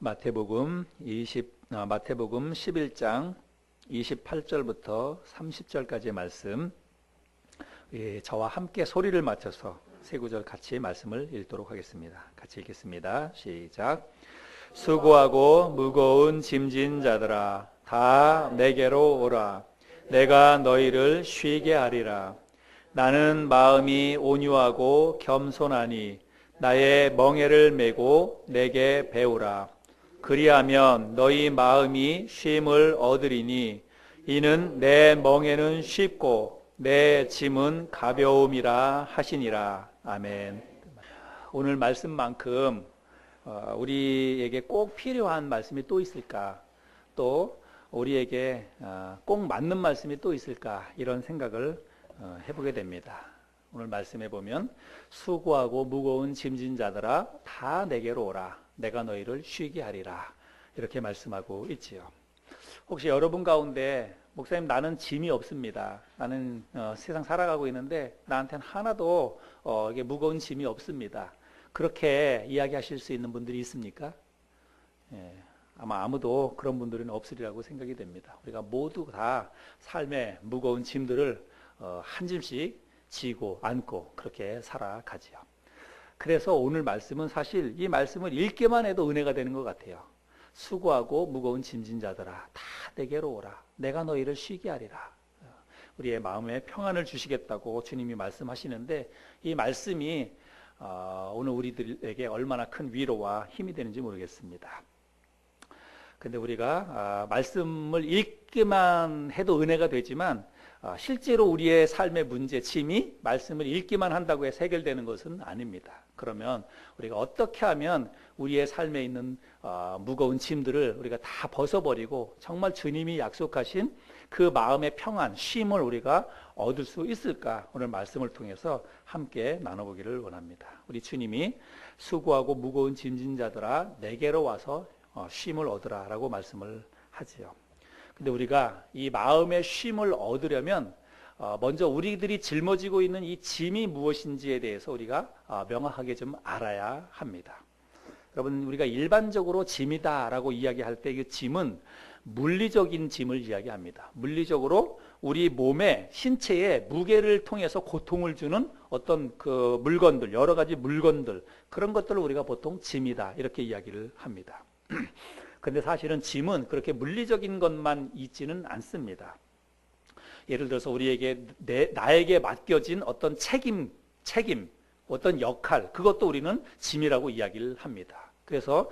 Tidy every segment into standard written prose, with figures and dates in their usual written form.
마태복음 11장 28절부터 30절까지의 말씀, 저와 함께 소리를 맞춰서 세 구절 같이 말씀을 읽도록 하겠습니다. 같이 읽겠습니다. 시작. 수고하고 무거운 짐진 자들아, 다 내게로 오라. 내가 너희를 쉬게 하리라. 나는 마음이 온유하고 겸손하니 나의 멍에를 메고 내게 배우라. 그리하면 너희 마음이 쉼을 얻으리니 이는 내 멍에는 쉽고 내 짐은 가벼움이라 하시니라. 아멘. 오늘 말씀만큼 우리에게 꼭 필요한 말씀이 또 있을까? 또 우리에게 꼭 맞는 말씀이 또 있을까? 이런 생각을 해보게 됩니다. 오늘 말씀해 보면 수고하고 무거운 짐진 자들아 다 내게로 오라. 내가 너희를 쉬게 하리라. 이렇게 말씀하고 있지요. 혹시 여러분 가운데 목사님 나는 짐이 없습니다. 나는 세상 살아가고 있는데 나한테는 하나도 이게 무거운 짐이 없습니다. 그렇게 이야기하실 수 있는 분들이 있습니까? 예, 아마 아무도 그런 분들은 없으리라고 생각이 됩니다. 우리가 모두 다 삶의 무거운 짐들을 한 짐씩 지고 안고 그렇게 살아가지요. 그래서 오늘 말씀은 사실 이 말씀을 읽기만 해도 은혜가 되는 것 같아요. 수고하고 무거운 짐진 자들아 다 내게로 오라. 내가 너희를 쉬게 하리라. 우리의 마음에 평안을 주시겠다고 주님이 말씀하시는데 이 말씀이 오늘 우리들에게 얼마나 큰 위로와 힘이 되는지 모르겠습니다. 근데 우리가 말씀을 읽기만 해도 은혜가 되지만 실제로 우리의 삶의 문제, 짐이 말씀을 읽기만 한다고 해서 해결되는 것은 아닙니다. 그러면 우리가 어떻게 하면 우리의 삶에 있는 무거운 짐들을 우리가 다 벗어버리고 정말 주님이 약속하신 그 마음의 평안, 쉼을 우리가 얻을 수 있을까? 오늘 말씀을 통해서 함께 나눠보기를 원합니다. 우리 주님이 수고하고 무거운 짐진 자들아 내게로 와서 쉼을 얻으라 라고 말씀을 하지요. 근데 우리가 이 마음의 쉼을 얻으려면 먼저 우리들이 짊어지고 있는 이 짐이 무엇인지에 대해서 우리가 명확하게 좀 알아야 합니다. 여러분, 우리가 일반적으로 짐이다라고 이야기할 때 이 짐은 물리적인 짐을 이야기합니다. 물리적으로 우리 몸에, 신체에 무게를 통해서 고통을 주는 어떤 그 물건들, 여러 가지 물건들, 그런 것들을 우리가 보통 짐이다 이렇게 이야기를 합니다. 근데 사실은 짐은 그렇게 물리적인 것만 있지는 않습니다. 예를 들어서 우리에게 나에게 맡겨진 어떤 책임, 어떤 역할, 그것도 우리는 짐이라고 이야기를 합니다. 그래서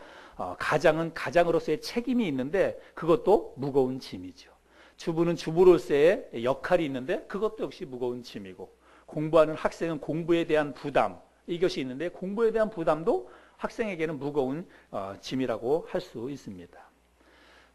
가장은 가장으로서의 책임이 있는데 그것도 무거운 짐이죠. 주부는 주부로서의 역할이 있는데 그것도 역시 무거운 짐이고, 공부하는 학생은 공부에 대한 부담, 이것이 있는데 공부에 대한 부담도 학생에게는 무거운 짐이라고 할 수 있습니다.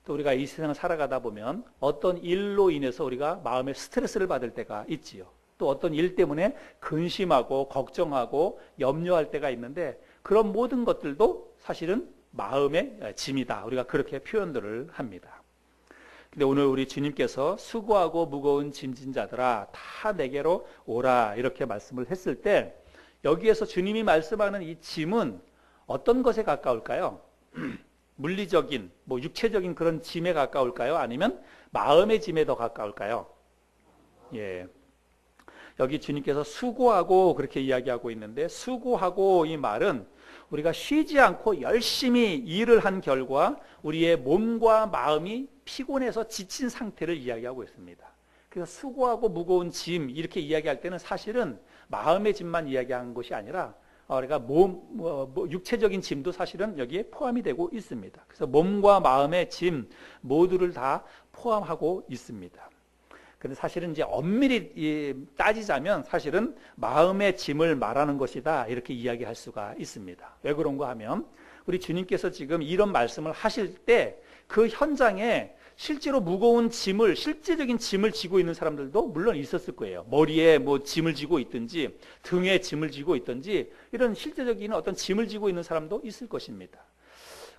또 우리가 이 세상을 살아가다 보면 어떤 일로 인해서 우리가 마음에 스트레스를 받을 때가 있지요. 또 어떤 일 때문에 근심하고 걱정하고 염려할 때가 있는데 그런 모든 것들도 사실은 마음의 짐이다. 우리가 그렇게 표현들을 합니다. 근데 오늘 우리 주님께서 수고하고 무거운 짐진 자들아 다 내게로 오라 이렇게 말씀을 했을 때 여기에서 주님이 말씀하는 이 짐은 어떤 것에 가까울까요? 물리적인, 육체적인 그런 짐에 가까울까요? 아니면 마음의 짐에 더 가까울까요? 예. 여기 주님께서 수고하고 그렇게 이야기하고 있는데, 수고하고 이 말은 우리가 쉬지 않고 열심히 일을 한 결과 우리의 몸과 마음이 피곤해서 지친 상태를 이야기하고 있습니다. 그래서 수고하고 무거운 짐 이렇게 이야기할 때는 사실은 마음의 짐만 이야기한 것이 아니라 우리가 육체적인 짐도 사실은 여기에 포함이 되고 있습니다. 그래서 몸과 마음의 짐 모두를 다 포함하고 있습니다. 그런데 사실은 이제 엄밀히 따지자면 사실은 마음의 짐을 말하는 것이다 이렇게 이야기할 수가 있습니다. 왜 그런가 하면 우리 주님께서 지금 이런 말씀을 하실 때 그 현장에 실제로 무거운 짐을, 실제적인 짐을 지고 있는 사람들도 물론 있었을 거예요. 머리에 짐을 지고 있든지 등에 짐을 지고 있든지 이런 실제적인 어떤 짐을 지고 있는 사람도 있을 것입니다.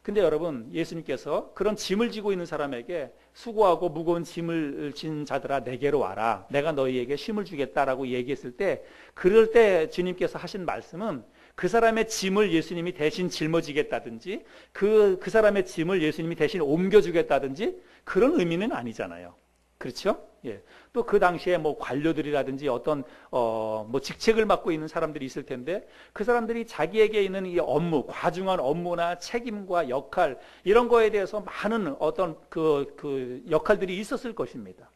근데 여러분, 예수님께서 그런 짐을 지고 있는 사람에게 수고하고 무거운 짐을 진 자들아 내게로 와라. 내가 너희에게 쉼을 주겠다라고 얘기했을 때, 그럴 때 주님께서 하신 말씀은 그 사람의 짐을 예수님이 대신 짊어지겠다든지 그 사람의 짐을 예수님이 대신 옮겨주겠다든지 그런 의미는 아니잖아요. 그렇죠? 예. 또 그 당시에 뭐 관료들이라든지 어떤 뭐 직책을 맡고 있는 사람들이 있을 텐데 그 사람들이 자기에게 있는 이 업무, 과중한 업무나 책임과 역할 이런 거에 대해서 많은 어떤 그 역할들이 있었을 것입니다.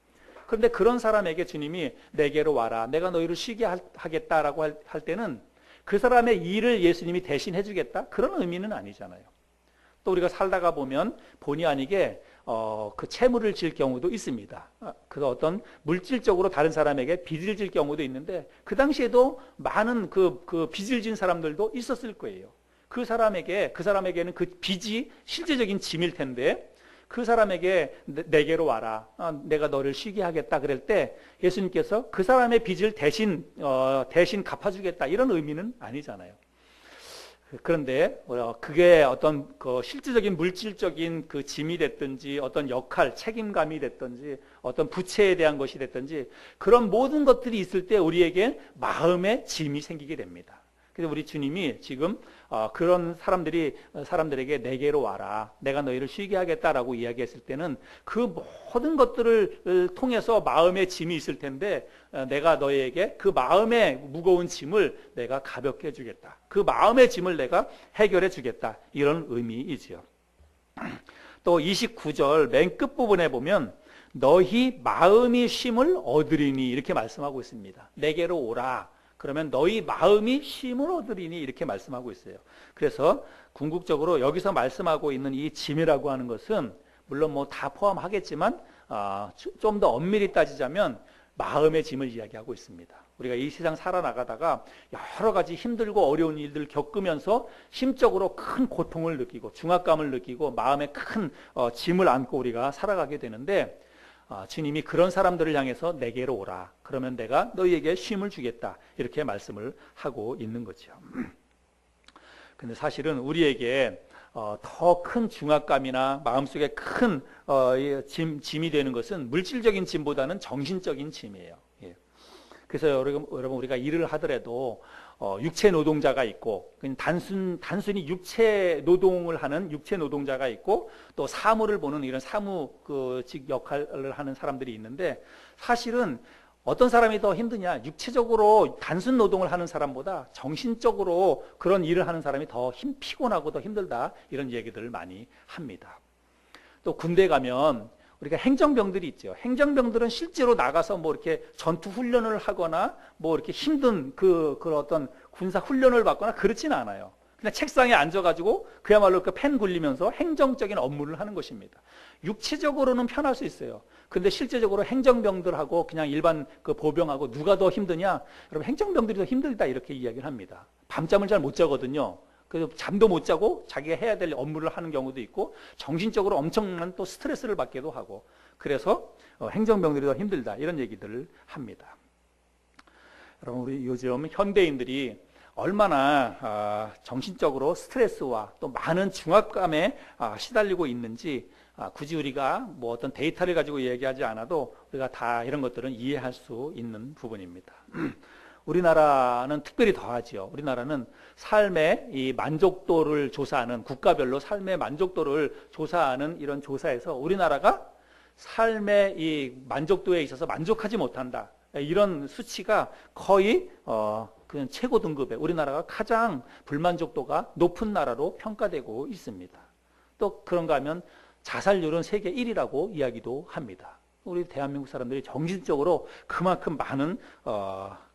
그런데 그런 사람에게 주님이 내게로 와라, 내가 너희를 쉬게 하겠다라고 할 때는 그 사람의 일을 예수님이 대신 해주겠다? 그런 의미는 아니잖아요. 또 우리가 살다가 보면 본의 아니게 그 채무를 질 경우도 있습니다. 그 어떤 물질적으로 다른 사람에게 빚을 질 경우도 있는데 그 당시에도 많은 그 빚을 진 사람들도 있었을 거예요. 그 사람에게는 그 빚이 실제적인 짐일 텐데 그 사람에게 내게로 와라, 내가 너를 쉬게 하겠다 그럴 때 예수님께서 그 사람의 빚을 대신 갚아주겠다 이런 의미는 아니잖아요. 그런데 그게 어떤 그 실질적인 물질적인 그 짐이 됐든지 어떤 역할, 책임감이 됐든지 어떤 부채에 대한 것이 됐든지 그런 모든 것들이 있을 때 우리에게 마음의 짐이 생기게 됩니다. 그래서 우리 주님이 지금 그런 사람들에게 내게로 와라, 내가 너희를 쉬게 하겠다라고 이야기했을 때는 그 모든 것들을 통해서 마음의 짐이 있을 텐데 내가 너희에게 그 마음의 무거운 짐을 내가 가볍게 해주겠다, 그 마음의 짐을 내가 해결해 주겠다, 이런 의미이지요. 또 29절 맨 끝부분에 보면 너희 마음이 쉼을 얻으리니 이렇게 말씀하고 있습니다. 내게로 오라, 그러면 너희 마음이 쉼을 얻으리니 이렇게 말씀하고 있어요. 그래서 궁극적으로 여기서 말씀하고 있는 이 짐이라고 하는 것은 물론 뭐 다 포함하겠지만 좀 더 엄밀히 따지자면 마음의 짐을 이야기하고 있습니다. 우리가 이 세상 살아나가다가 여러 가지 힘들고 어려운 일들을 겪으면서 심적으로 큰 고통을 느끼고 중압감을 느끼고 마음에 큰 짐을 안고 우리가 살아가게 되는데 주님이 그런 사람들을 향해서 내게로 오라, 그러면 내가 너희에게 쉼을 주겠다, 이렇게 말씀을 하고 있는 거죠. 근데 사실은 우리에게 더 큰 중압감이나 마음속에 큰 짐이 되는 것은 물질적인 짐보다는 정신적인 짐이에요. 예. 그래서 여러분 우리가 일을 하더라도 육체 노동자가 있고 단순히 육체 노동을 하는 육체 노동자가 있고 또 사무를 보는 이런 사무직 역할을 하는 사람들이 있는데 사실은 어떤 사람이 더 힘드냐, 육체적으로 단순 노동을 하는 사람보다 정신적으로 그런 일을 하는 사람이 더 피곤하고 더 힘들다, 이런 얘기들을 많이 합니다. 또 군대 가면 우리가 행정병들이 있죠. 행정병들은 실제로 나가서 뭐 이렇게 전투 훈련을 하거나 뭐 이렇게 힘든 그 어떤 군사 훈련을 받거나 그렇지는 않아요. 그냥 책상에 앉아가지고 그야말로 그 펜 굴리면서 행정적인 업무를 하는 것입니다. 육체적으로는 편할 수 있어요. 근데 실제적으로 행정병들하고 그냥 일반 그 보병하고 누가 더 힘드냐? 여러분, 행정병들이 더 힘들다, 이렇게 이야기를 합니다. 밤잠을 잘 못 자거든요. 그래서 잠도 못 자고 자기가 해야 될 업무를 하는 경우도 있고 정신적으로 엄청난 또 스트레스를 받기도 하고, 그래서 행정병들이 더 힘들다, 이런 얘기들을 합니다. 여러분, 우리 요즘 현대인들이 얼마나 정신적으로 스트레스와 또 많은 중압감에 시달리고 있는지 굳이 우리가 뭐 어떤 데이터를 가지고 얘기하지 않아도 우리가 다 이런 것들은 이해할 수 있는 부분입니다. 우리나라는 특별히 더하지요. 우리나라는 삶의 이 만족도를 조사하는, 국가별로 삶의 만족도를 조사하는 이런 조사에서 우리나라가 삶의 이 만족도에 있어서 만족하지 못한다, 이런 수치가 거의 그냥 최고 등급에 우리나라가 가장 불만족도가 높은 나라로 평가되고 있습니다. 또 그런가 하면 자살률은 세계 1위라고 이야기도 합니다. 우리 대한민국 사람들이 정신적으로 그만큼 많은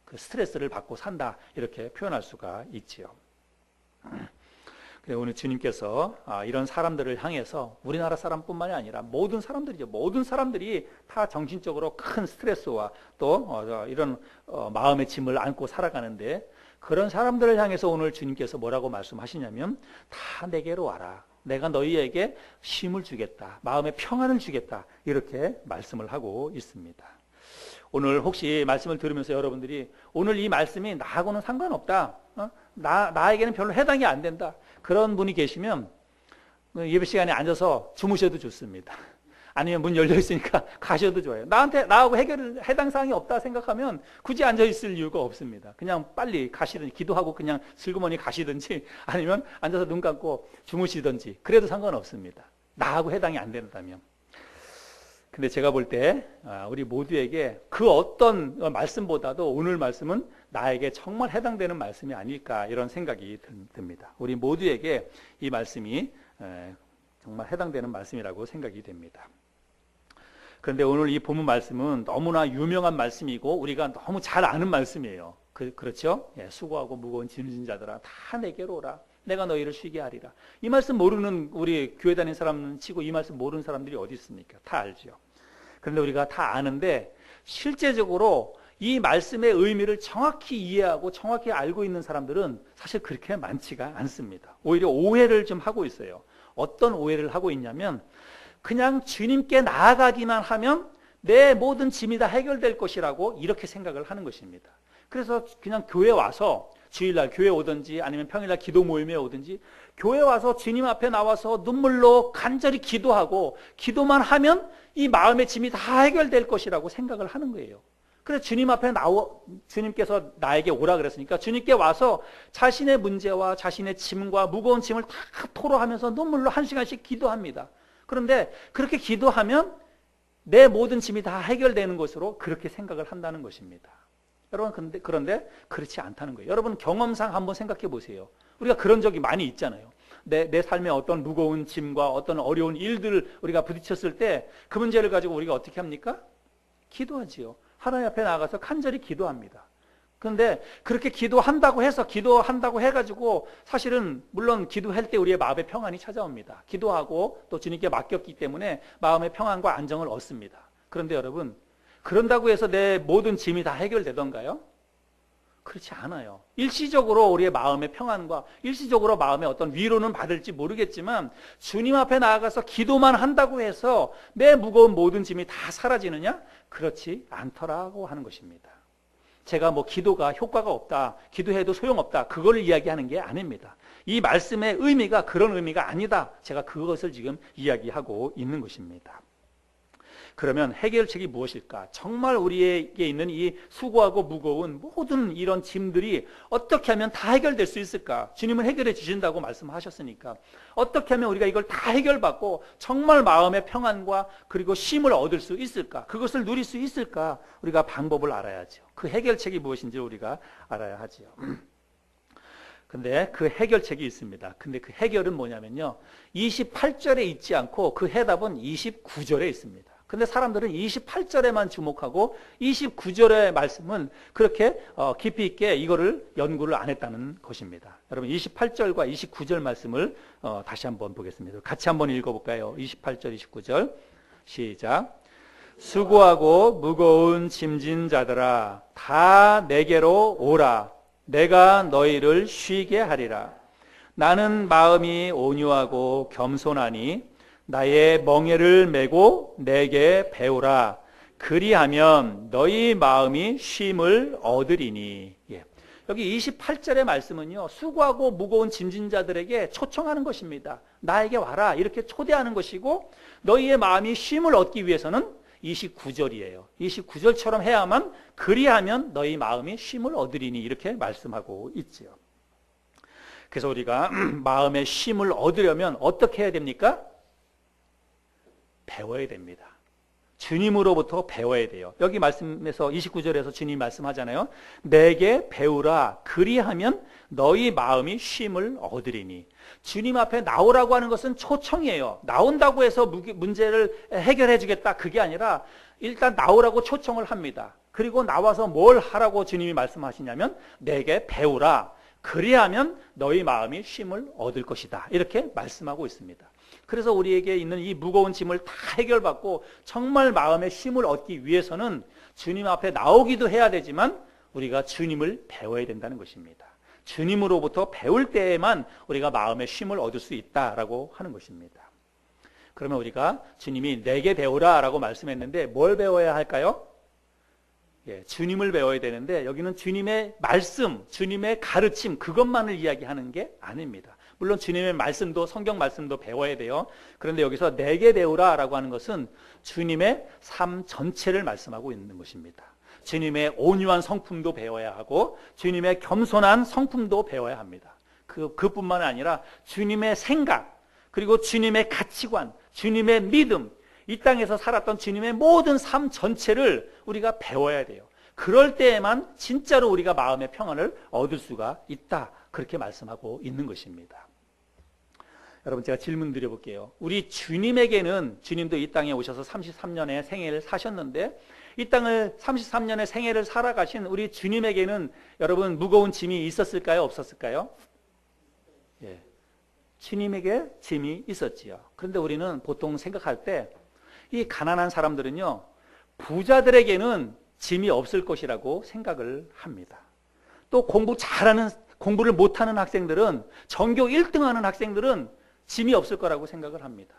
그 스트레스를 받고 산다, 이렇게 표현할 수가 있지요. 오늘 주님께서 이런 사람들을 향해서 우리나라 사람뿐만이 아니라 모든 사람들이죠. 모든 사람들이 다 정신적으로 큰 스트레스와 또 이런 마음의 짐을 안고 살아가는데, 그런 사람들을 향해서 오늘 주님께서 뭐라고 말씀하시냐면 다 내게로 와라, 내가 너희에게 쉼을 주겠다, 마음의 평안을 주겠다, 이렇게 말씀을 하고 있습니다. 오늘 혹시 말씀을 들으면서 여러분들이 오늘 이 말씀이 나하고는 상관없다, 나에게는 별로 해당이 안 된다, 그런 분이 계시면 예배 시간에 앉아서 주무셔도 좋습니다. 아니면 문 열려 있으니까 가셔도 좋아요. 나하고 해당 사항이 없다 생각하면 굳이 앉아 있을 이유가 없습니다. 그냥 빨리 가시든지, 기도하고 그냥 슬그머니 가시든지, 아니면 앉아서 눈 감고 주무시든지, 그래도 상관없습니다. 나하고 해당이 안 된다면. 근데 제가 볼 때 우리 모두에게 그 어떤 말씀보다도 오늘 말씀은 나에게 정말 해당되는 말씀이 아닐까, 이런 생각이 듭니다. 우리 모두에게 이 말씀이 정말 해당되는 말씀이라고 생각이 됩니다. 그런데 오늘 이 본문 말씀은 너무나 유명한 말씀이고 우리가 너무 잘 아는 말씀이에요. 그렇죠? 수고하고 무거운 짐진 자들아 다 내게로 오라. 내가 너희를 쉬게 하리라. 이 말씀 모르는, 우리 교회 다니는 사람 치고 이 말씀 모르는 사람들이 어디 있습니까? 다 알죠. 그런데 우리가 다 아는데 실제적으로 이 말씀의 의미를 정확히 이해하고 정확히 알고 있는 사람들은 사실 그렇게 많지가 않습니다. 오히려 오해를 좀 하고 있어요. 어떤 오해를 하고 있냐면, 그냥 주님께 나아가기만 하면 내 모든 짐이 다 해결될 것이라고 이렇게 생각을 하는 것입니다. 그래서 그냥 교회 와서, 주일날 교회 오든지 아니면 평일날 기도 모임에 오든지, 교회 와서 주님 앞에 나와서 눈물로 간절히 기도하고 기도만 하면 이 마음의 짐이 다 해결될 것이라고 생각을 하는 거예요. 그래서 주님 앞에 주님께서 나에게 오라 그랬으니까 주님께 와서 자신의 문제와 자신의 짐과 무거운 짐을 다 토로하면서 눈물로 1시간씩 기도합니다. 그런데 그렇게 기도하면 내 모든 짐이 다 해결되는 것으로 그렇게 생각을 한다는 것입니다. 여러분, 그런데 그렇지 않다는 거예요. 여러분, 경험상 한번 생각해 보세요. 우리가 그런 적이 많이 있잖아요. 내 삶에 어떤 무거운 짐과 어떤 어려운 일들을 우리가 부딪혔을 때 그 문제를 가지고 우리가 어떻게 합니까? 기도하지요. 하나님 앞에 나가서 간절히 기도합니다. 그런데 그렇게 기도한다고 해가지고 사실은 물론 기도할 때 우리의 마음의 평안이 찾아옵니다. 기도하고 또 주님께 맡겼기 때문에 마음의 평안과 안정을 얻습니다. 그런데 여러분, 그런다고 해서 내 모든 짐이 다 해결되던가요? 그렇지 않아요. 일시적으로 우리의 마음의 평안과 일시적으로 마음의 어떤 위로는 받을지 모르겠지만 주님 앞에 나아가서 기도만 한다고 해서 내 무거운 모든 짐이 다 사라지느냐? 그렇지 않더라고 하는 것입니다. 제가 기도가 효과가 없다, 기도해도 소용없다, 그걸 이야기하는 게 아닙니다. 이 말씀의 의미가 그런 의미가 아니다. 제가 그것을 지금 이야기하고 있는 것입니다. 그러면 해결책이 무엇일까? 정말 우리에게 있는 이 수고하고 무거운 모든 이런 짐들이 어떻게 하면 다 해결될 수 있을까? 주님은 해결해 주신다고 말씀하셨으니까 어떻게 하면 우리가 이걸 다 해결받고 정말 마음의 평안과 그리고 쉼을 얻을 수 있을까? 그것을 누릴 수 있을까? 우리가 방법을 알아야죠. 그 해결책이 무엇인지 우리가 알아야 하지요. 근데 그 해결책이 있습니다. 근데 그 해결은 뭐냐면요, 28절에 있지 않고 그 해답은 29절에 있습니다. 근데 사람들은 28절에만 주목하고 29절의 말씀은 그렇게 깊이 있게 이거를 연구를 안 했다는 것입니다. 여러분, 28절과 29절 말씀을 다시 한번 보겠습니다. 같이 한번 읽어볼까요? 28절, 29절 시작. 수고하고 무거운 짐진 자들아 다 내게로 오라. 내가 너희를 쉬게 하리라. 나는 마음이 온유하고 겸손하니 나의 멍에를 메고 내게 배우라. 그리하면 너희 마음이 쉼을 얻으리니. 여기 28절의 말씀은요, 수고하고 무거운 짐진 자들에게 초청하는 것입니다. 나에게 와라, 이렇게 초대하는 것이고, 너희의 마음이 쉼을 얻기 위해서는 29절이에요. 29절처럼 해야만, 그리하면 너희 마음이 쉼을 얻으리니, 이렇게 말씀하고 있지요. 그래서 우리가 마음의 쉼을 얻으려면 어떻게 해야 됩니까? 배워야 됩니다. 주님으로부터 배워야 돼요. 여기 말씀에서 29절에서 주님 말씀하잖아요. 내게 배우라. 그리하면 너희 마음이 쉼을 얻으리니. 주님 앞에 나오라고 하는 것은 초청이에요. 나온다고 해서 문제를 해결해 주겠다, 그게 아니라 일단 나오라고 초청을 합니다. 그리고 나와서 뭘 하라고 주님이 말씀하시냐면 내게 배우라. 그리하면 너희 마음이 쉼을 얻을 것이다, 이렇게 말씀하고 있습니다. 그래서 우리에게 있는 이 무거운 짐을 다 해결받고 정말 마음의 쉼을 얻기 위해서는 주님 앞에 나오기도 해야 되지만 우리가 주님을 배워야 된다는 것입니다. 주님으로부터 배울 때에만 우리가 마음의 쉼을 얻을 수 있다라고 하는 것입니다. 그러면 우리가 주님이 내게 배우라 라고 말씀했는데 뭘 배워야 할까요? 주님을 배워야 되는데 여기는 주님의 말씀, 주님의 가르침, 그것만을 이야기하는 게 아닙니다. 물론 주님의 말씀도 성경 말씀도 배워야 돼요. 그런데 여기서 내게 배우라라고 하는 것은 주님의 삶 전체를 말씀하고 있는 것입니다. 주님의 온유한 성품도 배워야 하고 주님의 겸손한 성품도 배워야 합니다. 그뿐만 아니라 주님의 생각, 그리고 주님의 가치관, 주님의 믿음, 이 땅에서 살았던 주님의 모든 삶 전체를 우리가 배워야 돼요. 그럴 때에만 진짜로 우리가 마음의 평안을 얻을 수가 있다, 그렇게 말씀하고 있는 것입니다. 여러분, 제가 질문 드려볼게요. 우리 주님에게는, 주님도 이 땅에 오셔서 33년의 생애를 사셨는데 이 땅을 33년의 생애를 살아가신 우리 주님에게는 여러분 무거운 짐이 있었을까요? 없었을까요? 예, 주님에게 짐이 있었지요. 그런데 우리는 보통 생각할 때 이 가난한 사람들은요, 부자들에게는 짐이 없을 것이라고 생각을 합니다. 또 공부를 못하는 학생들은, 전교 1등하는 학생들은 짐이 없을 거라고 생각을 합니다.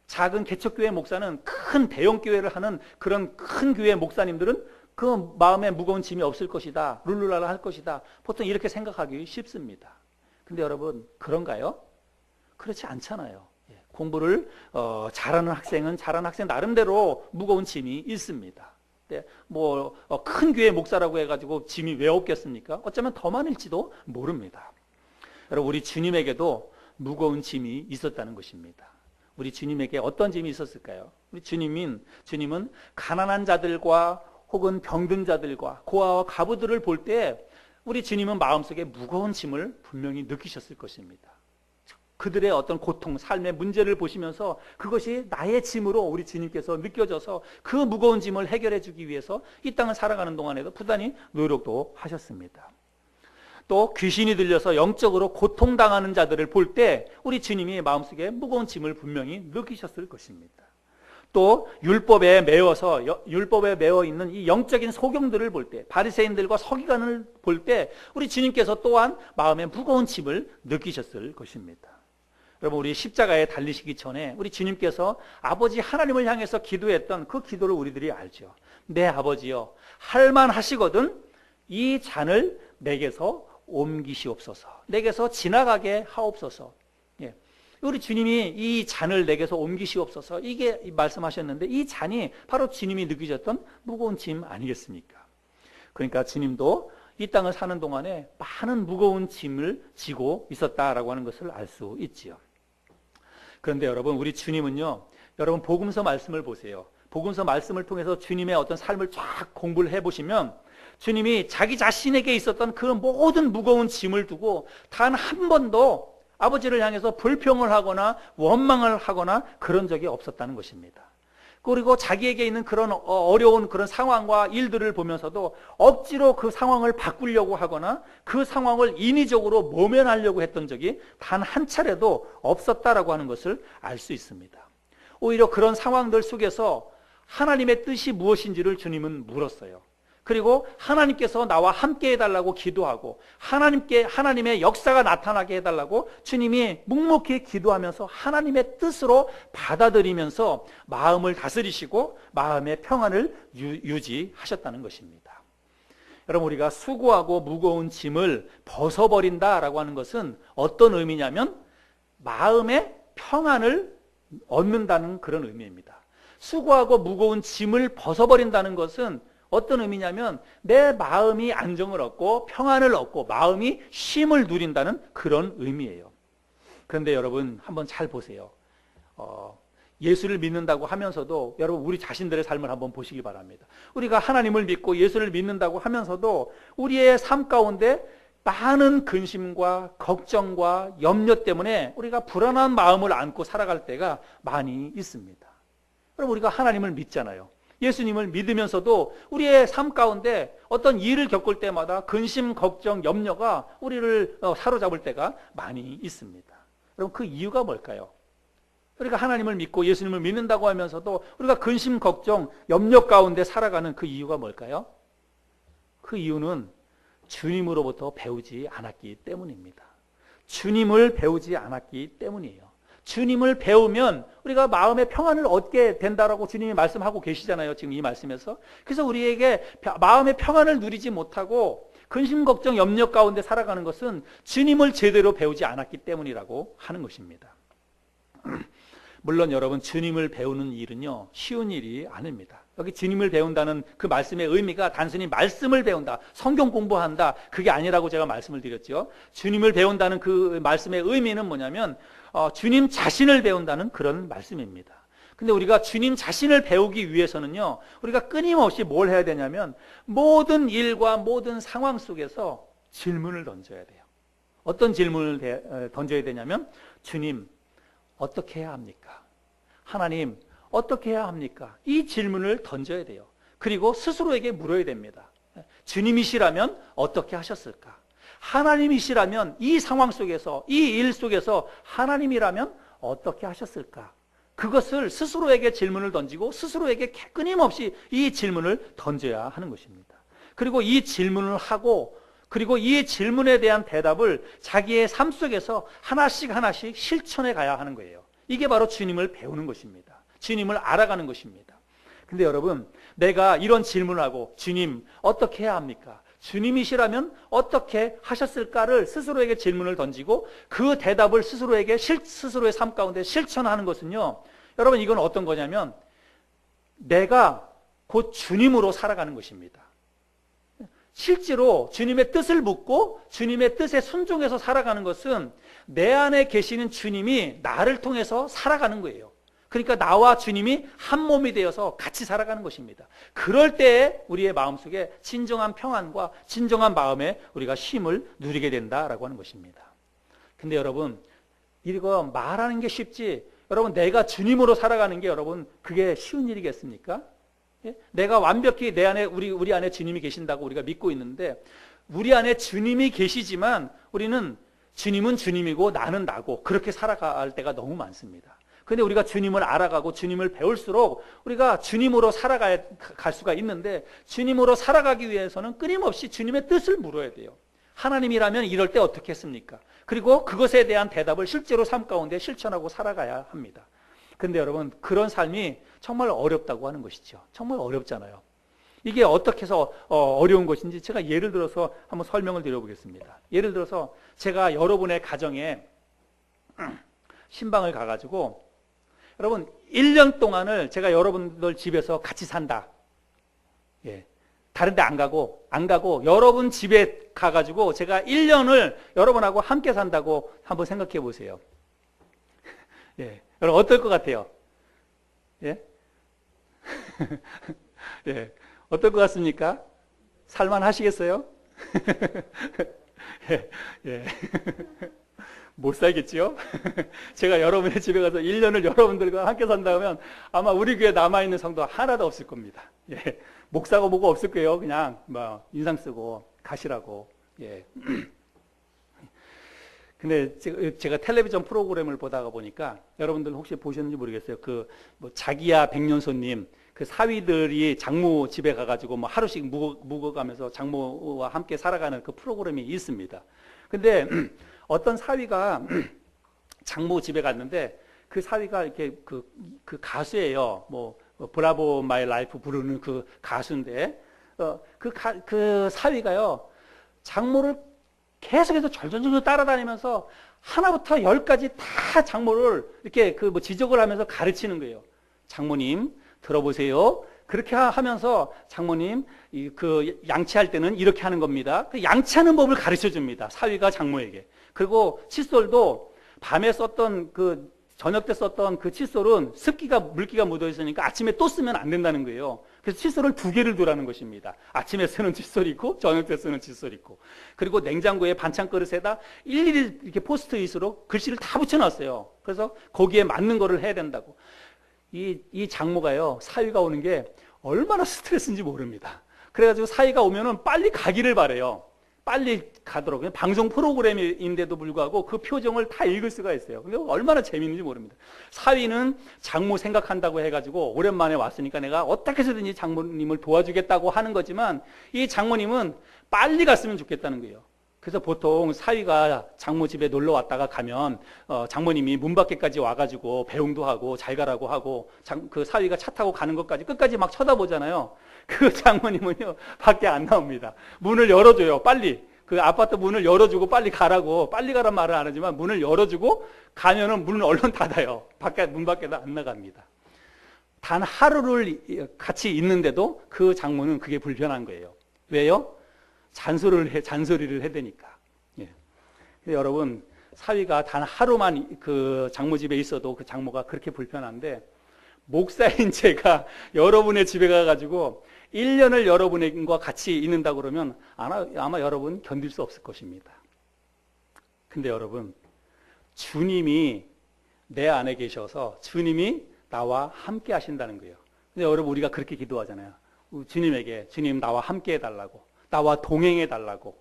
작은 개척교회 목사는, 큰 대형교회를 하는 그런 큰 교회 목사님들은 그 마음에 무거운 짐이 없을 것이다, 룰루랄라 할 것이다, 보통 이렇게 생각하기 쉽습니다. 근데 여러분, 그런가요? 그렇지 않잖아요. 공부를 잘하는 학생은 잘하는 학생 나름대로 무거운 짐이 있습니다. 큰 교회 목사라고 해가지고 짐이 왜 없겠습니까? 어쩌면 더 많을지도 모릅니다. 여러분, 우리 주님에게도 무거운 짐이 있었다는 것입니다. 우리 주님에게 어떤 짐이 있었을까요? 우리 주님은 가난한 자들과 혹은 병든 자들과 고아와 과부들을 볼 때 우리 주님은 마음속에 무거운 짐을 분명히 느끼셨을 것입니다. 그들의 어떤 고통, 삶의 문제를 보시면서 그것이 나의 짐으로 우리 주님께서 느껴져서 그 무거운 짐을 해결해 주기 위해서 이 땅을 살아가는 동안에도 부단히 노력도 하셨습니다. 또 귀신이 들려서 영적으로 고통당하는 자들을 볼 때 우리 주님이 마음속에 무거운 짐을 분명히 느끼셨을 것입니다. 또 율법에 매어 있는 이 영적인 소경들을 볼 때, 바리새인들과 서기관을 볼 때 우리 주님께서 또한 마음에 무거운 짐을 느끼셨을 것입니다. 여러분, 우리 십자가에 달리시기 전에 우리 주님께서 아버지 하나님을 향해서 기도했던 그 기도를 우리들이 알죠. 내 아버지여, 할만하시거든 이 잔을 내게서 옮기시옵소서, 내게서 지나가게 하옵소서. 우리 주님이 이 잔을 내게서 옮기시옵소서, 이게 말씀하셨는데 이 잔이 바로 주님이 느끼셨던 무거운 짐 아니겠습니까? 그러니까 주님도 이 땅을 사는 동안에 많은 무거운 짐을 지고 있었다라고 하는 것을 알 수 있지요. 그런데 여러분, 우리 주님은요, 여러분 복음서 말씀을 보세요. 복음서 말씀을 통해서 주님의 어떤 삶을 쫙 공부를 해보시면 주님이 자기 자신에게 있었던 그 모든 무거운 짐을 두고 단 한 번도 아버지를 향해서 불평을 하거나 원망을 하거나 그런 적이 없었다는 것입니다. 그리고 자기에게 있는 그런 어려운 그런 상황과 일들을 보면서도 억지로 그 상황을 바꾸려고 하거나 그 상황을 인위적으로 모면하려고 했던 적이 단 한 차례도 없었다라고 하는 것을 알 수 있습니다. 오히려 그런 상황들 속에서 하나님의 뜻이 무엇인지를 주님은 물었어요. 그리고 하나님께서 나와 함께 해달라고 기도하고 하나님의 역사가 나타나게 해달라고 주님이 묵묵히 기도하면서 하나님의 뜻으로 받아들이면서 마음을 다스리시고 마음의 평안을 유지하셨다는 것입니다. 여러분, 우리가 수고하고 무거운 짐을 벗어버린다라고 하는 것은 어떤 의미냐면 마음의 평안을 얻는다는 그런 의미입니다. 수고하고 무거운 짐을 벗어버린다는 것은 어떤 의미냐면 내 마음이 안정을 얻고 평안을 얻고 마음이 쉼을 누린다는 그런 의미예요. 그런데 여러분, 한번 잘 보세요. 예수를 믿는다고 하면서도 여러분, 우리 자신들의 삶을 한번 보시기 바랍니다. 우리가 하나님을 믿고 예수를 믿는다고 하면서도 우리의 삶 가운데 많은 근심과 걱정과 염려 때문에 우리가 불안한 마음을 안고 살아갈 때가 많이 있습니다. 여러분, 우리가 하나님을 믿잖아요. 예수님을 믿으면서도 우리의 삶 가운데 어떤 일을 겪을 때마다 근심, 걱정, 염려가 우리를 사로잡을 때가 많이 있습니다. 여러분, 그 이유가 뭘까요? 우리가 하나님을 믿고 예수님을 믿는다고 하면서도 우리가 근심, 걱정, 염려 가운데 살아가는 그 이유가 뭘까요? 그 이유는 주님으로부터 배우지 않았기 때문입니다. 주님을 배우지 않았기 때문이에요. 주님을 배우면 우리가 마음의 평안을 얻게 된다라고 주님이 말씀하고 계시잖아요. 지금 이 말씀에서. 그래서 우리에게 마음의 평안을 누리지 못하고 근심, 걱정, 염려 가운데 살아가는 것은 주님을 제대로 배우지 않았기 때문이라고 하는 것입니다. 물론 여러분, 주님을 배우는 일은요, 쉬운 일이 아닙니다. 여기 주님을 배운다는 그 말씀의 의미가 단순히 말씀을 배운다, 성경 공부한다, 그게 아니라고 제가 말씀을 드렸죠. 주님을 배운다는 그 말씀의 의미는 뭐냐면 주님 자신을 배운다는 그런 말씀입니다. 근데 우리가 주님 자신을 배우기 위해서는요, 우리가 끊임없이 뭘 해야 되냐면 모든 일과 모든 상황 속에서 질문을 던져야 돼요. 어떤 질문을 던져야 되냐면, 주님, 어떻게 해야 합니까? 하나님, 어떻게 해야 합니까? 이 질문을 던져야 돼요. 그리고 스스로에게 물어야 됩니다. 주님이시라면 어떻게 하셨을까? 하나님이시라면 이 상황 속에서, 이 일 속에서 하나님이라면 어떻게 하셨을까? 그것을 스스로에게 질문을 던지고 스스로에게 끊임없이 이 질문을 던져야 하는 것입니다. 그리고 이 질문을 하고, 그리고 이 질문에 대한 대답을 자기의 삶 속에서 하나씩 하나씩 실천해 가야 하는 거예요. 이게 바로 주님을 배우는 것입니다. 주님을 알아가는 것입니다. 근데 여러분, 내가 이런 질문을 하고, 주님, 어떻게 해야 합니까? 주님이시라면 어떻게 하셨을까를 스스로에게 질문을 던지고 그 대답을 스스로의 삶 가운데 실천하는 것은요, 여러분, 이건 어떤 거냐면 내가 곧 주님으로 살아가는 것입니다. 실제로 주님의 뜻을 묻고 주님의 뜻에 순종해서 살아가는 것은 내 안에 계시는 주님이 나를 통해서 살아가는 거예요. 그러니까 나와 주님이 한 몸이 되어서 같이 살아가는 것입니다. 그럴 때에 우리의 마음속에 진정한 평안과 진정한 마음에 우리가 쉼을 누리게 된다라고 하는 것입니다. 근데 여러분, 이거 말하는 게 쉽지, 여러분, 내가 주님으로 살아가는 게 여러분 그게 쉬운 일이겠습니까? 예? 내가 완벽히 내 안에 우리 안에 주님이 계신다고 우리가 믿고 있는데, 우리 안에 주님이 계시지만 우리는 주님은 주님이고 나는 나고 그렇게 살아갈 때가 너무 많습니다. 근데 우리가 주님을 알아가고 주님을 배울수록 우리가 주님으로 살아갈 수가 있는데, 주님으로 살아가기 위해서는 끊임없이 주님의 뜻을 물어야 돼요. 하나님이라면 이럴 때 어떻게 했습니까? 그리고 그것에 대한 대답을 실제로 삶 가운데 실천하고 살아가야 합니다. 근데 여러분, 그런 삶이 정말 어렵다고 하는 것이죠. 정말 어렵잖아요. 이게 어떻게 해서 어려운 것인지 제가 예를 들어서 한번 설명을 드려보겠습니다. 예를 들어서 제가 여러분의 가정에 신방을 가가지고, 여러분 1년 동안을 제가 여러분들 집에서 같이 산다. 예. 다른 데 안 가고 여러분 집에 가가지고 제가 1년을 여러분하고 함께 산다고 한번 생각해 보세요. 예. 여러분 어떨 것 같아요? 예? 예. 어떨 것 같습니까? 살만 하시겠어요? 예. 예. 못 살겠지요? 제가 여러분의 집에 가서 1년을 여러분들과 함께 산다면 아마 우리 교회에 남아있는 성도 하나도 없을 겁니다. 예. 목사고 뭐고 없을 거예요. 그냥 뭐 인상 쓰고 가시라고. 예. 근데 제가 텔레비전 프로그램을 보다가 보니까, 여러분들 혹시 보셨는지 모르겠어요. 뭐 자기야 백년손님, 그 사위들이 장모 집에 가가지고 뭐 하루씩 묵어가면서 장모와 함께 살아가는 그 프로그램이 있습니다. 근데 어떤 사위가 장모 집에 갔는데, 그 사위가 이렇게 그 가수예요. 뭐 브라보 마이 라이프 부르는 그 가수인데, 그 사위가요, 장모를 계속해서 절절절 따라다니면서 하나부터 10까지 다 장모를 이렇게 뭐 지적을 하면서 가르치는 거예요. 장모님 들어보세요. 그렇게 하면서 장모님 그 양치할 때는 이렇게 하는 겁니다. 그 양치하는 법을 가르쳐 줍니다. 사위가 장모에게. 그리고 칫솔도 밤에 썼던 저녁 때 썼던 그 칫솔은 물기가 묻어 있으니까 아침에 또 쓰면 안 된다는 거예요. 그래서 칫솔을 2개를 두라는 것입니다. 아침에 쓰는 칫솔 있고 저녁 때 쓰는 칫솔 있고. 그리고 냉장고에 반찬 그릇에다 일일이 이렇게 포스트잇으로 글씨를 다 붙여놨어요. 그래서 거기에 맞는 거를 해야 된다고. 이 장모가요, 사위가 오는 게 얼마나 스트레스인지 모릅니다. 그래가지고 사위가 오면은 빨리 가기를 바래요. 빨리 가도록. 방송 프로그램인데도 불구하고 그 표정을 다 읽을 수가 있어요. 근데 얼마나 재미있는지 모릅니다. 사위는 장모 생각한다고 해가지고 오랜만에 왔으니까 내가 어떻게 해서든지 장모님을 도와주겠다고 하는 거지만, 이 장모님은 빨리 갔으면 좋겠다는 거예요. 그래서 보통 사위가 장모 집에 놀러 왔다가 가면 장모님이 문 밖에까지 와가지고 배웅도 하고 잘 가라고 하고 그 사위가 차 타고 가는 것까지 끝까지 막 쳐다보잖아요. 그 장모님은요 밖에 안 나옵니다. 문을 열어줘요. 빨리 그 아파트 문을 열어주고 빨리 가라고, 빨리 가란 말은 안 하지만 문을 열어주고 가면은 문을 얼른 닫아요. 문 밖에도 안 나갑니다. 단 하루를 같이 있는데도 그 장모는 그게 불편한 거예요. 왜요? 잔소리를 해대니까. 예. 여러분, 사위가 단 하루만 그 장모 집에 있어도 그 장모가 그렇게 불편한데, 목사인 제가 여러분의 집에 가가지고 1년을 여러분과 같이 있는다 그러면 아마 여러분 견딜 수 없을 것입니다. 근데 여러분, 주님이 내 안에 계셔서 주님이 나와 함께 하신다는 거예요. 근데 여러분, 우리가 그렇게 기도하잖아요. 주님에게, 주님 나와 함께 해달라고, 나와 동행해 달라고.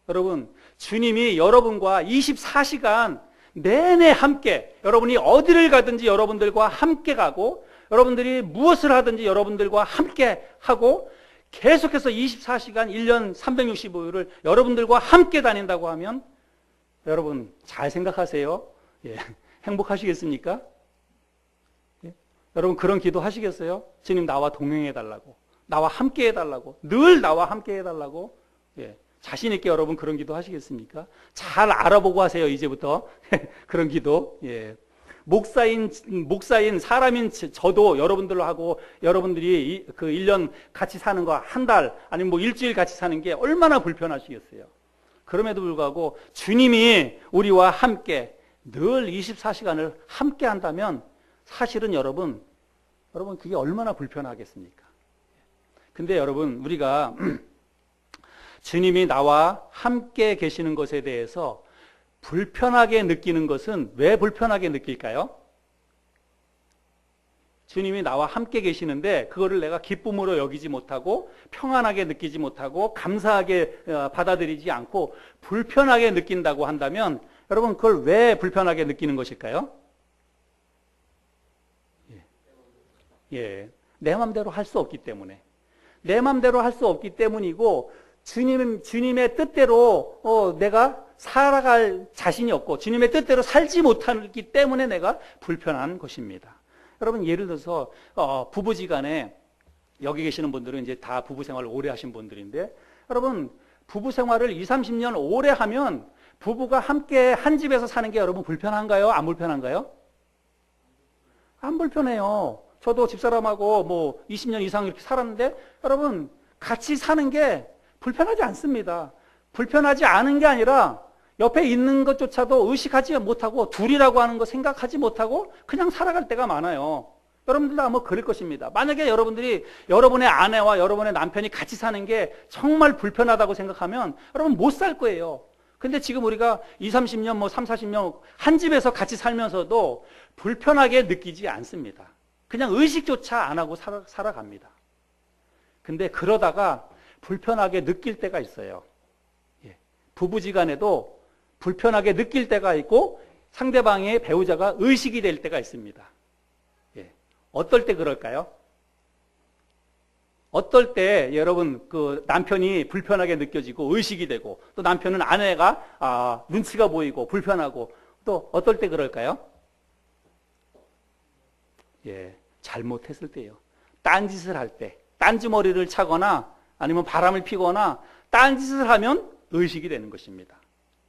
여러분, 주님이 여러분과 24시간 내내 함께, 여러분이 어디를 가든지 여러분들과 함께 가고, 여러분들이 무엇을 하든지 여러분들과 함께 하고, 계속해서 24시간 1년 365일을 여러분들과 함께 다닌다고 하면, 여러분 잘 생각하세요. 예. 행복하시겠습니까? 예? 여러분 그런 기도 하시겠어요? 주님 나와 동행해 달라고, 나와 함께 해달라고, 늘 나와 함께 해달라고. 예. 자신 있게 여러분 그런 기도 하시겠습니까? 잘 알아보고 하세요. 이제부터 그런 기도. 예. 목사인 사람인 저도 여러분들로 하고, 여러분들이 그 1년 같이 사는 거 한 달 아니면 뭐 일주일 같이 사는 게 얼마나 불편하시겠어요. 그럼에도 불구하고 주님이 우리와 함께 늘 24시간을 함께 한다면 사실은 여러분 그게 얼마나 불편하겠습니까? 근데 여러분, 우리가 주님이 나와 함께 계시는 것에 대해서 불편하게 느끼는 것은 왜 불편하게 느낄까요? 주님이 나와 함께 계시는데 그거를 내가 기쁨으로 여기지 못하고 평안하게 느끼지 못하고 감사하게 받아들이지 않고 불편하게 느낀다고 한다면 여러분, 그걸 왜 불편하게 느끼는 것일까요? 예. 내 마음대로 할 수 없기 때문에. 내 마음대로 할 수 없기 때문이고, 주님의 뜻대로 내가 살아갈 자신이 없고 주님의 뜻대로 살지 못하기 때문에 내가 불편한 것입니다. 여러분, 예를 들어서 부부지간에, 여기 계시는 분들은 이제 다 부부 생활을 오래 하신 분들인데, 여러분 부부 생활을 20, 30년 오래 하면 부부가 함께 한 집에서 사는 게 여러분 불편한가요? 안 불편한가요? 안 불편해요. 저도 집사람하고 뭐 20년 이상 이렇게 살았는데 여러분 같이 사는 게 불편하지 않습니다. 불편하지 않은 게 아니라 옆에 있는 것조차도 의식하지 못하고 둘이라고 하는 거 생각하지 못하고 그냥 살아갈 때가 많아요. 여러분들도 아마 그럴 것입니다. 만약에 여러분들이 여러분의 아내와 여러분의 남편이 같이 사는 게 정말 불편하다고 생각하면 여러분 못 살 거예요. 근데 지금 우리가 20, 30년, 뭐 3, 40년 한 집에서 같이 살면서도 불편하게 느끼지 않습니다. 그냥 의식조차 안 하고 살아갑니다. 근데 그러다가 불편하게 느낄 때가 있어요. 예. 부부지간에도 불편하게 느낄 때가 있고 상대방의 배우자가 의식이 될 때가 있습니다. 예. 어떨 때 그럴까요? 어떨 때 여러분 그 남편이 불편하게 느껴지고 의식이 되고, 또 남편은 아내가 눈치가 보이고 불편하고, 또 어떨 때 그럴까요? 예, 잘못했을 때요. 딴짓을 할 때, 딴지머리를 차거나 아니면 바람을 피거나 딴짓을 하면 의식이 되는 것입니다.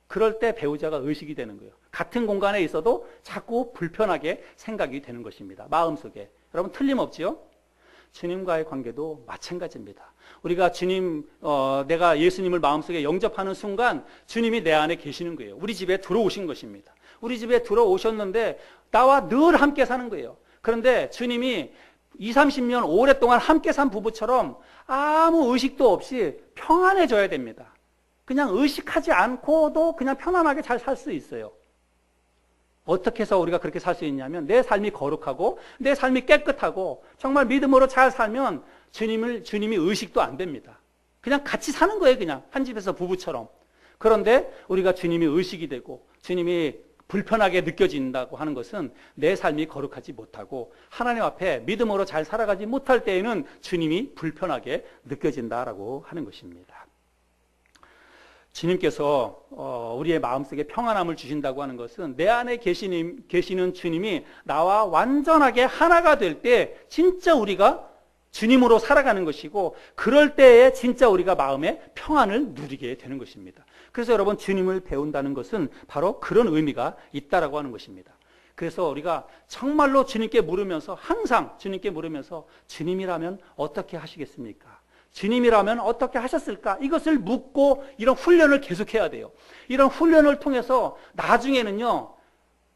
그럴 때 배우자가 의식이 되는 거예요. 같은 공간에 있어도 자꾸 불편하게 생각이 되는 것입니다. 마음속에. 여러분 틀림없지요? 주님과의 관계도 마찬가지입니다. 우리가 내가 예수님을 마음속에 영접하는 순간 주님이 내 안에 계시는 거예요. 우리 집에 들어오신 것입니다. 우리 집에 들어오셨는데 나와 늘 함께 사는 거예요. 그런데 주님이 20, 30년 오랫동안 함께 산 부부처럼 아무 의식도 없이 평안해져야 됩니다. 그냥 의식하지 않고도 그냥 편안하게 잘 살 수 있어요. 어떻게 해서 우리가 그렇게 살 수 있냐면, 내 삶이 거룩하고 내 삶이 깨끗하고 정말 믿음으로 잘 살면 주님이 의식도 안 됩니다. 그냥 같이 사는 거예요. 그냥 한 집에서 부부처럼. 그런데 우리가 주님이 의식이 되고 주님이 불편하게 느껴진다고 하는 것은 내 삶이 거룩하지 못하고 하나님 앞에 믿음으로 잘 살아가지 못할 때에는 주님이 불편하게 느껴진다라고 하는 것입니다. 주님께서 우리의 마음속에 평안함을 주신다고 하는 것은 내 안에 계시는 주님이 나와 완전하게 하나가 될 때 진짜 우리가 주님으로 살아가는 것이고, 그럴 때에 진짜 우리가 마음의 평안을 누리게 되는 것입니다. 그래서 여러분, 주님을 배운다는 것은 바로 그런 의미가 있다라고 하는 것입니다. 그래서 우리가 정말로 주님께 물으면서, 항상 주님께 물으면서, 주님이라면 어떻게 하시겠습니까? 주님이라면 어떻게 하셨을까? 이것을 묻고 이런 훈련을 계속해야 돼요. 이런 훈련을 통해서 나중에는요,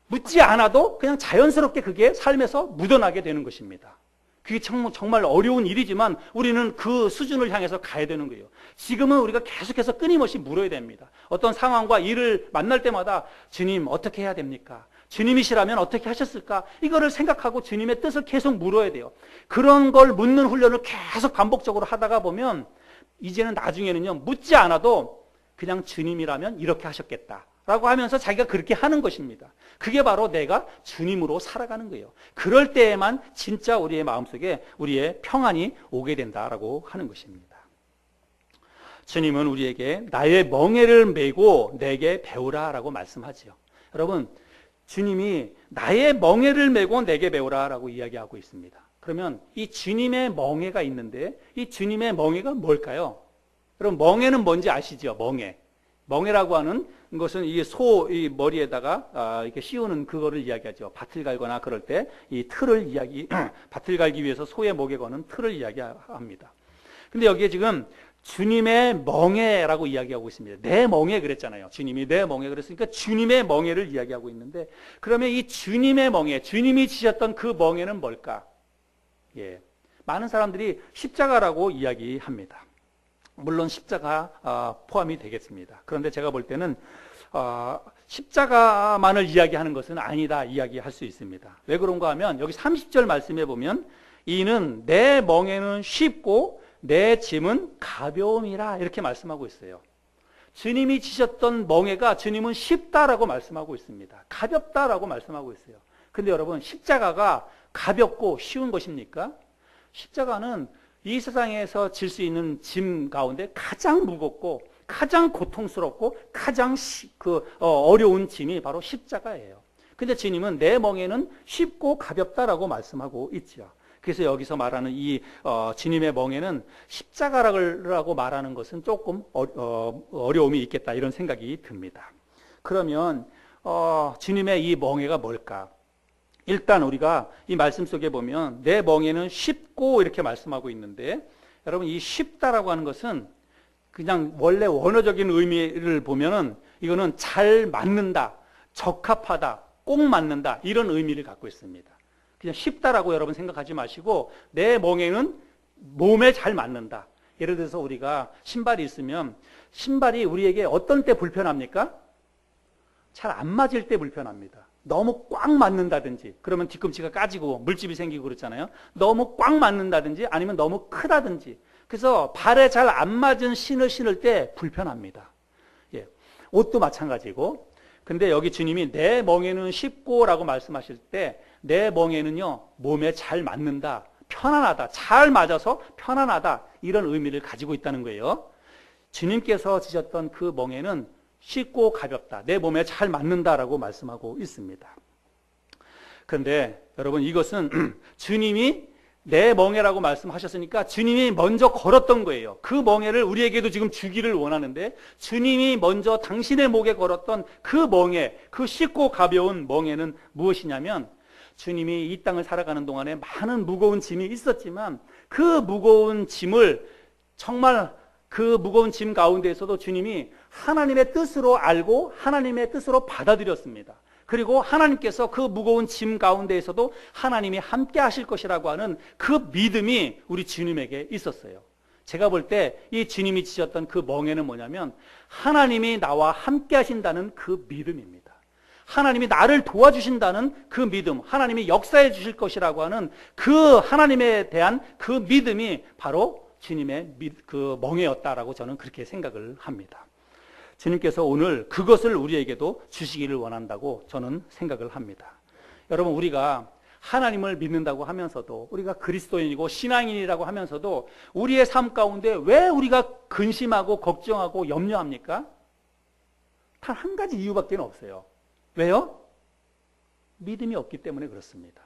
묻지 않아도 그냥 자연스럽게 그게 삶에서 묻어나게 되는 것입니다. 그게 정말 어려운 일이지만 우리는 그 수준을 향해서 가야 되는 거예요. 지금은 우리가 계속해서 끊임없이 물어야 됩니다. 어떤 상황과 일을 만날 때마다 주님 어떻게 해야 됩니까? 주님이시라면 어떻게 하셨을까? 이거를 생각하고 주님의 뜻을 계속 물어야 돼요. 그런 걸 묻는 훈련을 계속 반복적으로 하다가 보면 이제는 나중에는요, 묻지 않아도 그냥 주님이라면 이렇게 하셨겠다 라고 하면서 자기가 그렇게 하는 것입니다. 그게 바로 내가 주님으로 살아가는 거예요. 그럴 때에만 진짜 우리의 마음속에 우리의 평안이 오게 된다라고 하는 것입니다. 주님은 우리에게 나의 멍에를 메고 내게 배우라 라고 말씀하지요. 여러분, 주님이 나의 멍에를 메고 내게 배우라 라고 이야기하고 있습니다. 그러면 이 주님의 멍에가 있는데 이 주님의 멍에가 뭘까요? 여러분, 멍에는 뭔지 아시죠? 멍에라고 하는 것은 이 이 머리에다가 이렇게 씌우는 그거를 이야기하죠. 밭을 갈거나 그럴 때 이 틀을 밭을 갈기 위해서 소의 목에 거는 틀을 이야기합니다. 근데 여기에 지금 주님의 멍에라고 이야기하고 있습니다. 내 멍에 그랬잖아요. 주님이 내 멍에 그랬으니까 주님의 멍에를 이야기하고 있는데, 그러면 이 주님의 멍에, 주님이 지셨던 그 멍에는 뭘까? 예, 많은 사람들이 십자가라고 이야기합니다. 물론 십자가 포함이 되겠습니다. 그런데 제가 볼 때는 십자가만을 이야기하는 것은 아니다 이야기할 수 있습니다. 왜 그런가 하면 여기 30절 말씀에 보면 이는 내 멍에는 쉽고 내 짐은 가벼움이라 이렇게 말씀하고 있어요. 주님이 지셨던 멍에가 주님은 쉽다라고 말씀하고 있습니다. 가볍다라고 말씀하고 있어요. 근데 여러분, 십자가가 가볍고 쉬운 것입니까? 십자가는 이 세상에서 질 수 있는 짐 가운데 가장 무겁고 가장 고통스럽고 가장 어려운 짐이 바로 십자가예요. 근데 주님은 내 멍에는 쉽고 가볍다라고 말씀하고 있죠. 그래서 여기서 말하는 이 주님의 멍에는 십자가라고 말하는 것은 조금 어려움이 있겠다 이런 생각이 듭니다. 그러면 주님의 이 멍에가 뭘까? 일단 우리가 이 말씀 속에 보면 내 멍에는 쉽고 이렇게 말씀하고 있는데, 여러분, 이 쉽다라고 하는 것은 그냥 원래 원어적인 의미를 보면은 이거는 잘 맞는다, 적합하다, 꼭 맞는다 이런 의미를 갖고 있습니다. 그냥 쉽다라고 여러분 생각하지 마시고 내 멍에는 몸에 잘 맞는다. 예를 들어서 우리가 신발이 있으면 신발이 우리에게 어떤 때 불편합니까? 잘 안 맞을 때 불편합니다. 너무 꽉 맞는다든지, 그러면 뒤꿈치가 까지고 물집이 생기고 그렇잖아요. 너무 꽉 맞는다든지 아니면 너무 크다든지, 그래서 발에 잘 안 맞은 신을 신을 때 불편합니다. 예, 옷도 마찬가지고. 근데 여기 주님이 내 멍에는 쉽고 라고 말씀하실 때 내 멍에는요, 몸에 잘 맞는다, 편안하다, 잘 맞아서 편안하다 이런 의미를 가지고 있다는 거예요. 주님께서 지셨던 그 멍에는 쉽고 가볍다, 내 몸에 잘 맞는다라고 말씀하고 있습니다. 그런데 여러분, 이것은 주님이 내 멍에라고 말씀하셨으니까 주님이 먼저 걸었던 거예요. 그 멍에를 우리에게도 지금 주기를 원하는데, 주님이 먼저 당신의 목에 걸었던 그 멍에, 그 쉽고 가벼운 멍에는 무엇이냐면, 주님이 이 땅을 살아가는 동안에 많은 무거운 짐이 있었지만 그 무거운 짐을 정말 그 무거운 짐 가운데에서도 주님이 하나님의 뜻으로 알고 하나님의 뜻으로 받아들였습니다. 그리고 하나님께서 그 무거운 짐 가운데에서도 하나님이 함께 하실 것이라고 하는 그 믿음이 우리 주님에게 있었어요. 제가 볼 때 이 주님이 지셨던 그 멍에는 뭐냐면 하나님이 나와 함께 하신다는 그 믿음입니다. 하나님이 나를 도와주신다는 그 믿음, 하나님이 역사해 주실 것이라고 하는 그 하나님에 대한 그 믿음이 바로 주님의 그 멍에였다라고 저는 그렇게 생각을 합니다. 주님께서 오늘 그것을 우리에게도 주시기를 원한다고 저는 생각을 합니다. 여러분, 우리가 하나님을 믿는다고 하면서도, 우리가 그리스도인이고 신앙인이라고 하면서도 우리의 삶 가운데 왜 우리가 근심하고 걱정하고 염려합니까? 단 한 가지 이유밖에 없어요. 왜요? 믿음이 없기 때문에 그렇습니다.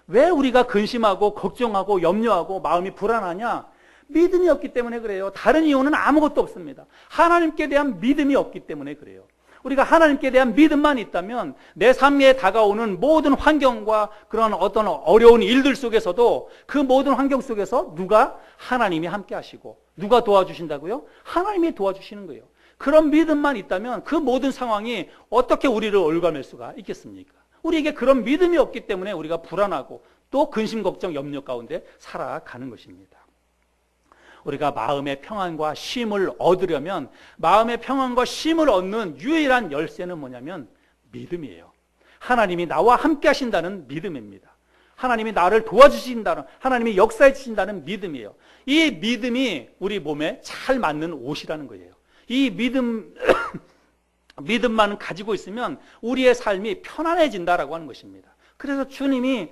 왜 우리가 근심하고 걱정하고 염려하고 마음이 불안하냐? 믿음이 없기 때문에 그래요. 다른 이유는 아무것도 없습니다. 하나님께 대한 믿음이 없기 때문에 그래요. 우리가 하나님께 대한 믿음만 있다면 내 삶에 다가오는 모든 환경과 그런 어떤 어려운 일들 속에서도 그 모든 환경 속에서 누가? 하나님이 함께 하시고 누가 도와주신다고요? 하나님이 도와주시는 거예요. 그런 믿음만 있다면 그 모든 상황이 어떻게 우리를 올가맬 수가 있겠습니까? 우리에게 그런 믿음이 없기 때문에 우리가 불안하고 또 근심, 걱정, 염려 가운데 살아가는 것입니다. 우리가 마음의 평안과 쉼을 얻으려면 마음의 평안과 쉼을 얻는 유일한 열쇠는 뭐냐면 믿음이에요. 하나님이 나와 함께 하신다는 믿음입니다. 하나님이 나를 도와주신다는, 하나님이 역사해 주신다는 믿음이에요. 이 믿음이 우리 몸에 잘 맞는 옷이라는 거예요. 이 믿음만 가지고 있으면 우리의 삶이 편안해진다라고 하는 것입니다. 그래서 주님이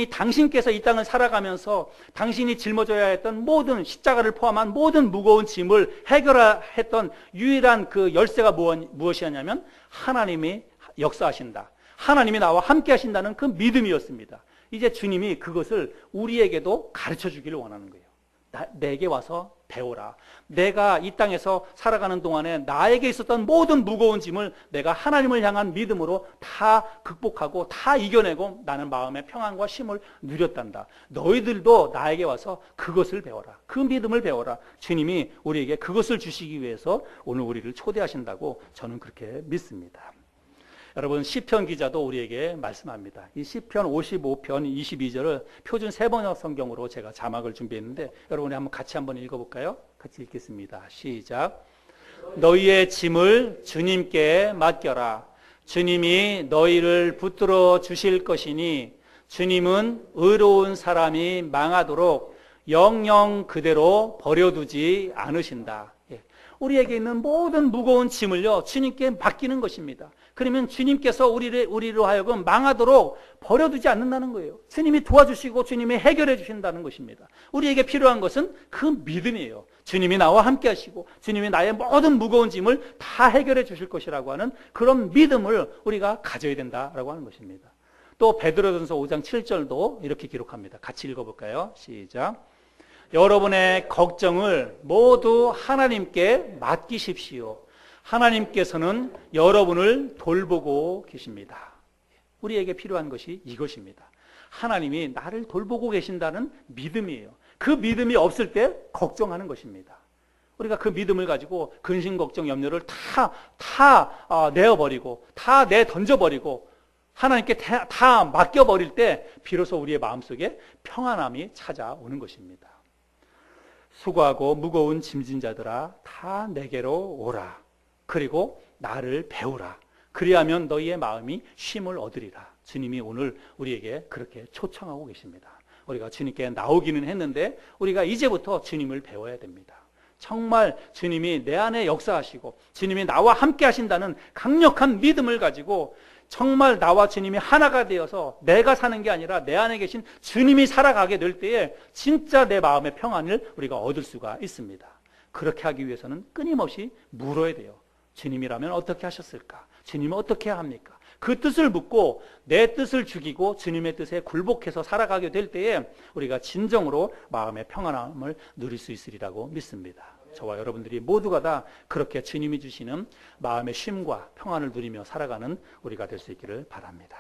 당신께서 이 땅을 살아가면서 당신이 짊어져야 했던 모든 십자가를 포함한 모든 무거운 짐을 해결했던 유일한 그 열쇠가 무엇이었냐면 하나님이 역사하신다. 하나님이 나와 함께 하신다는 그 믿음이었습니다. 이제 주님이 그것을 우리에게도 가르쳐 주기를 원하는 거예요. 내게 와서 배워라. 내가 이 땅에서 살아가는 동안에 나에게 있었던 모든 무거운 짐을 내가 하나님을 향한 믿음으로 다 극복하고 다 이겨내고 나는 마음의 평안과 쉼을 누렸단다. 너희들도 나에게 와서 그것을 배워라. 그 믿음을 배워라. 주님이 우리에게 그것을 주시기 위해서 오늘 우리를 초대하신다고 저는 그렇게 믿습니다. 여러분, 시편 기자도 우리에게 말씀합니다. 이 시편 55편 22절을 표준 세번역 성경으로 제가 자막을 준비했는데 여러분이 한번 읽어볼까요? 같이 읽겠습니다. 시작. 너희의 짐을 주님께 맡겨라. 주님이 너희를 붙들어 주실 것이니 주님은 의로운 사람이 망하도록 영영 그대로 버려두지 않으신다. 우리에게 있는 모든 무거운 짐을요 주님께 맡기는 것입니다. 그러면 주님께서 우리로 하여금 망하도록 버려두지 않는다는 거예요. 주님이 도와주시고 주님이 해결해 주신다는 것입니다. 우리에게 필요한 것은 그 믿음이에요. 주님이 나와 함께 하시고 주님이 나의 모든 무거운 짐을 다 해결해 주실 것이라고 하는 그런 믿음을 우리가 가져야 된다라고 하는 것입니다. 또 베드로전서 5장 7절도 이렇게 기록합니다. 같이 읽어볼까요? 시작. 여러분의 걱정을 모두 하나님께 맡기십시오. 하나님께서는 여러분을 돌보고 계십니다. 우리에게 필요한 것이 이것입니다. 하나님이 나를 돌보고 계신다는 믿음이에요. 그 믿음이 없을 때 걱정하는 것입니다. 우리가 그 믿음을 가지고 근심, 걱정, 염려를 다 내어버리고 다 내던져버리고 하나님께 다 맡겨버릴 때 비로소 우리의 마음속에 평안함이 찾아오는 것입니다. 수고하고 무거운 짐진 자들아 다 내게로 오라. 그리고 나를 배우라. 그리하면 너희의 마음이 쉼을 얻으리라. 주님이 오늘 우리에게 그렇게 초청하고 계십니다. 우리가 주님께 나오기는 했는데 우리가 이제부터 주님을 배워야 됩니다. 정말 주님이 내 안에 역사하시고 주님이 나와 함께 하신다는 강력한 믿음을 가지고 정말 나와 주님이 하나가 되어서 내가 사는 게 아니라 내 안에 계신 주님이 살아가게 될 때에 진짜 내 마음의 평안을 우리가 얻을 수가 있습니다. 그렇게 하기 위해서는 끊임없이 물어야 돼요. 주님이라면 어떻게 하셨을까? 주님은 어떻게 해야 합니까? 그 뜻을 묻고 내 뜻을 죽이고 주님의 뜻에 굴복해서 살아가게 될 때에 우리가 진정으로 마음의 평안함을 누릴 수 있으리라고 믿습니다. 저와 여러분들이 모두가 다 그렇게 주님이 주시는 마음의 쉼과 평안을 누리며 살아가는 우리가 될 수 있기를 바랍니다.